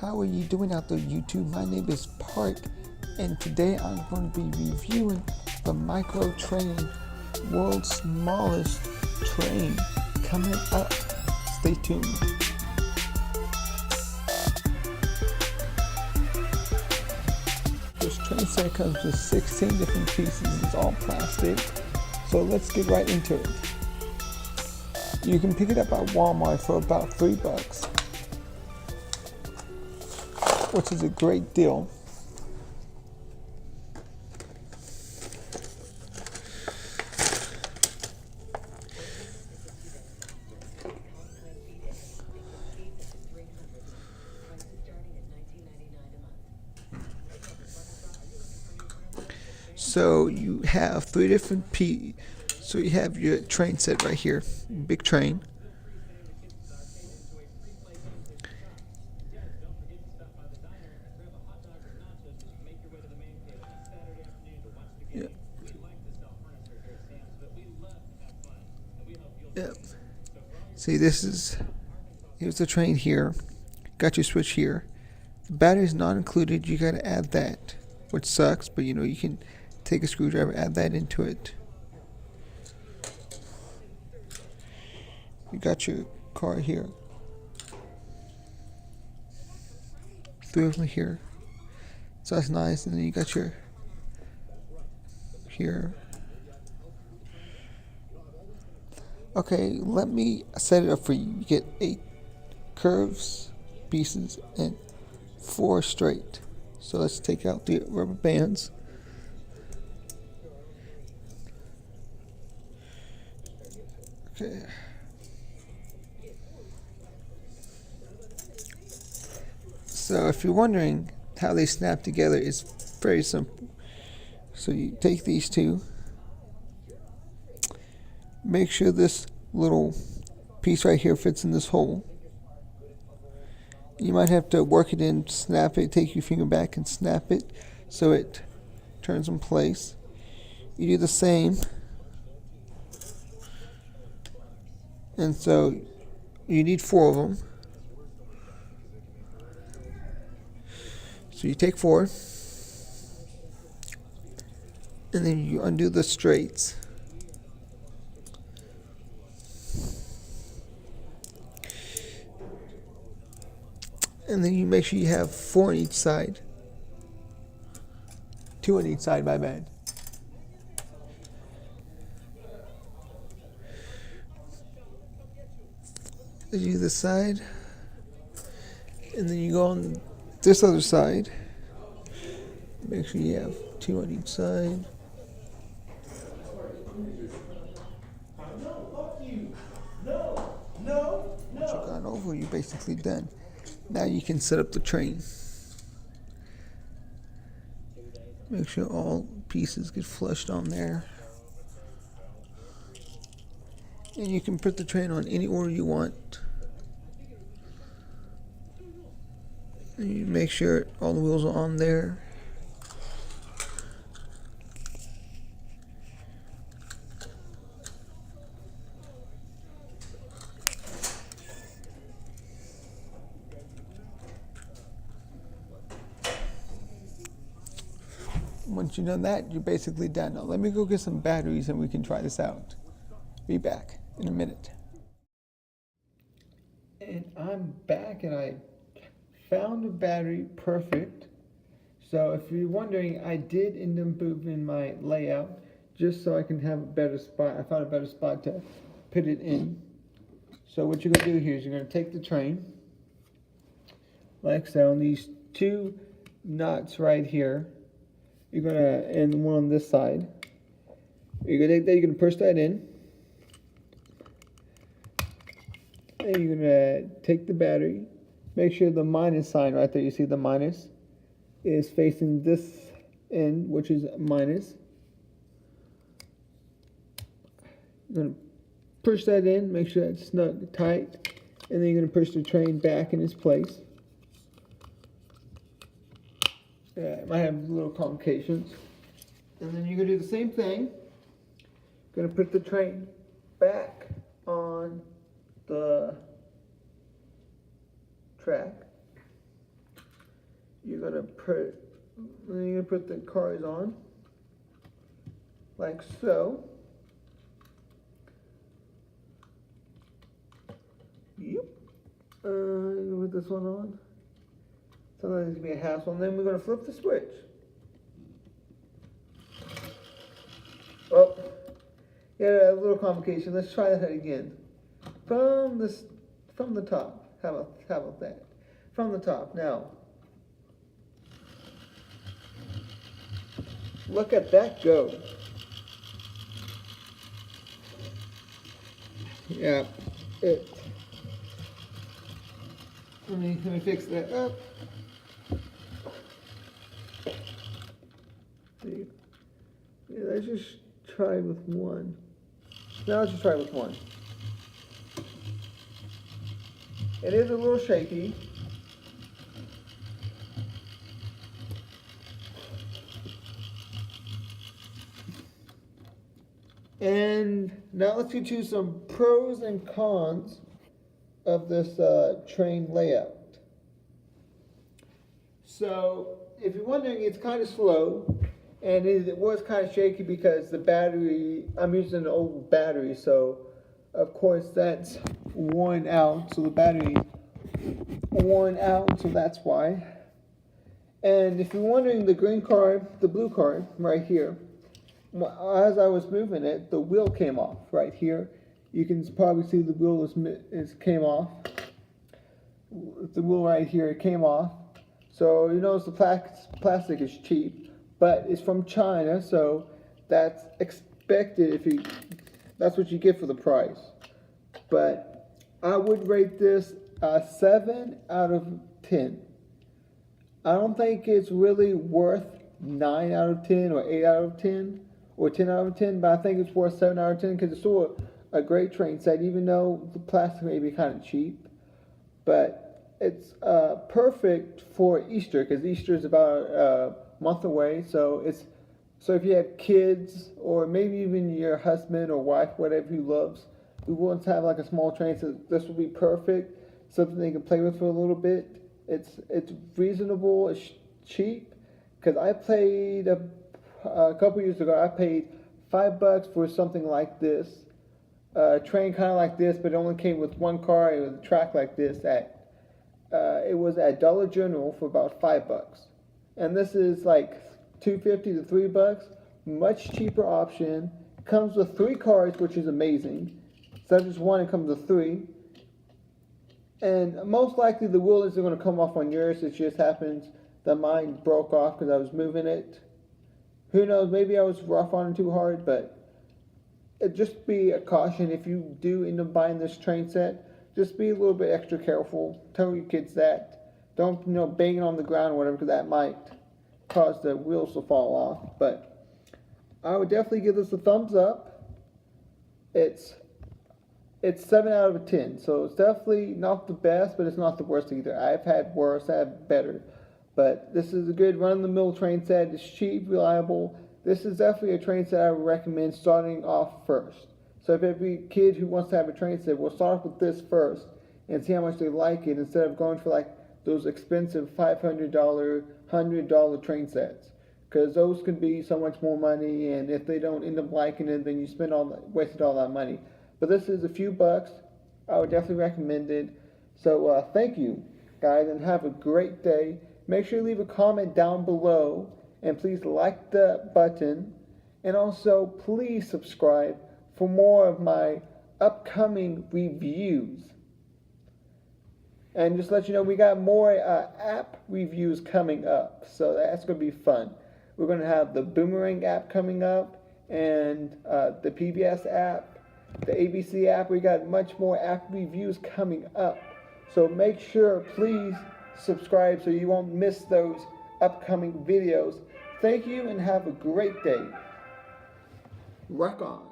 How are you doing out there, YouTube? My name is Park, and today I'm going to be reviewing the Micro Train, world's smallest train, coming up. Stay tuned. This train set comes with 16 different pieces. It's all plastic. So let's get right into it. You can pick it up at Walmart for about $3, which is a great deal. So you have three different So you have your train set right here, big train. Yeah. Yep. See, here's the train here. Got your switch here. The battery's not included. You gotta add that, which sucks, but you can take a screwdriver, add that into it. You got your car here. Three of them here. So that's nice. And then you got your here. Okay, let me set it up for you. You get 8 curves pieces and 4 straight. So let's take out the rubber bands. Okay. So if you're wondering how they snap together, it's very simple. So you take these two, make sure this little piece right here fits in this hole. You might have to work it in, snap it, take your finger back and snap it so it turns in place. You do the same. And so you need 4 of them. So you take 4, and then you undo the straights. And then you make sure you have 4 on each side. 2 on each side, my bad. You do this side, and then you go on this other side. Make sure you have 2 on each side. Once you've gone over, you're basically done. Now you can set up the train. Make sure all pieces get flushed on there. And you can put the train on any order you want. And you make sure all the wheels are on there. Once you've done that, you're basically done. Now let me go get some batteries and we can try this out. Be back in a minute. And I'm back, and I found a battery perfect. So if you're wondering, I did end up moving my layout just so I can have a better spot. I found a better spot to put it in. So what you're gonna do here is you're gonna take the train, like so, and these 2 knots right here, you're gonna, and one on this side, you're gonna take that, you're gonna push that in. And you're gonna take the battery, make sure the minus sign right there, you see the minus, is facing this end, which is minus. You're gonna push that in, make sure it's snug, tight, and then you're gonna push the train back in its place. It might have little complications. And then you're gonna do the same thing. Gonna put the train back on the track. you're gonna put the cards on like so. Yep. Put this one on. Sometimes it's gonna be a hassle, and then we're gonna flip the switch. Oh, yeah, a little complication. Let's try that again. From the top. How about that? From the top. Now, look at that go. Yeah, let me fix that up. See, yeah, let's just try with one. Now let's just try with one. It is a little shaky. And now let's get to some pros and cons of this train layout. So, if you're wondering, it's kind of slow, and it was kind of shaky because the battery, I'm using an old battery, so of course that's worn out, so the battery's worn out, so that's why. And if you're wondering, the green card, the blue card, right here, as I was moving it, the wheel came off right here. You can probably see the wheel came off. The wheel right here, it came off. So you notice the plastic is cheap, but it's from China, so that's expected. That's what you get for the price. But I would rate this a 7 out of 10. I don't think it's really worth 9 out of 10 or 8 out of 10 or 10 out of 10, but I think it's worth 7 out of 10 because it's still a great train set, even though the plastic may be kind of cheap. But it's perfect for Easter because Easter is about a month away. So if you have kids or maybe even your husband or wife, whatever you loves, who wants to have like a small train, so this will be perfect. Something they can play with for a little bit. It's reasonable. It's cheap because I played a couple years ago. I paid $5 for something like this. A train kind of like this, but it only came with one car. It was a track like this it was at Dollar General for about $5, and this is like $2.50 to $3. Much cheaper option. Comes with 3 cars, which is amazing. Instead of just one, it comes with 3. And most likely the wheel isn't going to come off on yours. It just happens that mine broke off because I was moving it. Who knows? Maybe I was rough on it too hard, but just be a caution if you do end up buying this train set. Just be a little bit extra careful. Tell your kids that. Don't, bang it on the ground or whatever, because that might cause the wheels to fall off. But I would definitely give this a thumbs up. It's 7 out of 10. So it's definitely not the best, but it's not the worst either. I've had worse, I've had better. But this is a good run-of-the-mill train set. It's cheap, reliable. This is definitely a train set I would recommend starting off first. So if every kid who wants to have a train set, will start with this first and see how much they like it instead of going for like those expensive $500, $100 train sets. Because those can be so much more money, and if they don't end up liking it, then you wasted all that money. But this is a few bucks. I would definitely recommend it. So thank you, guys, and have a great day. Make sure you leave a comment down below, and please like the button, and also please subscribe for more of my upcoming reviews. And just let you know, we got more app reviews coming up, so that's going to be fun. We're going to have the Boomerang app coming up, and the PBS app, the ABC app. We got much more app reviews coming up. So make sure, please subscribe so you won't miss those upcoming videos. Thank you and have a great day. Rock on.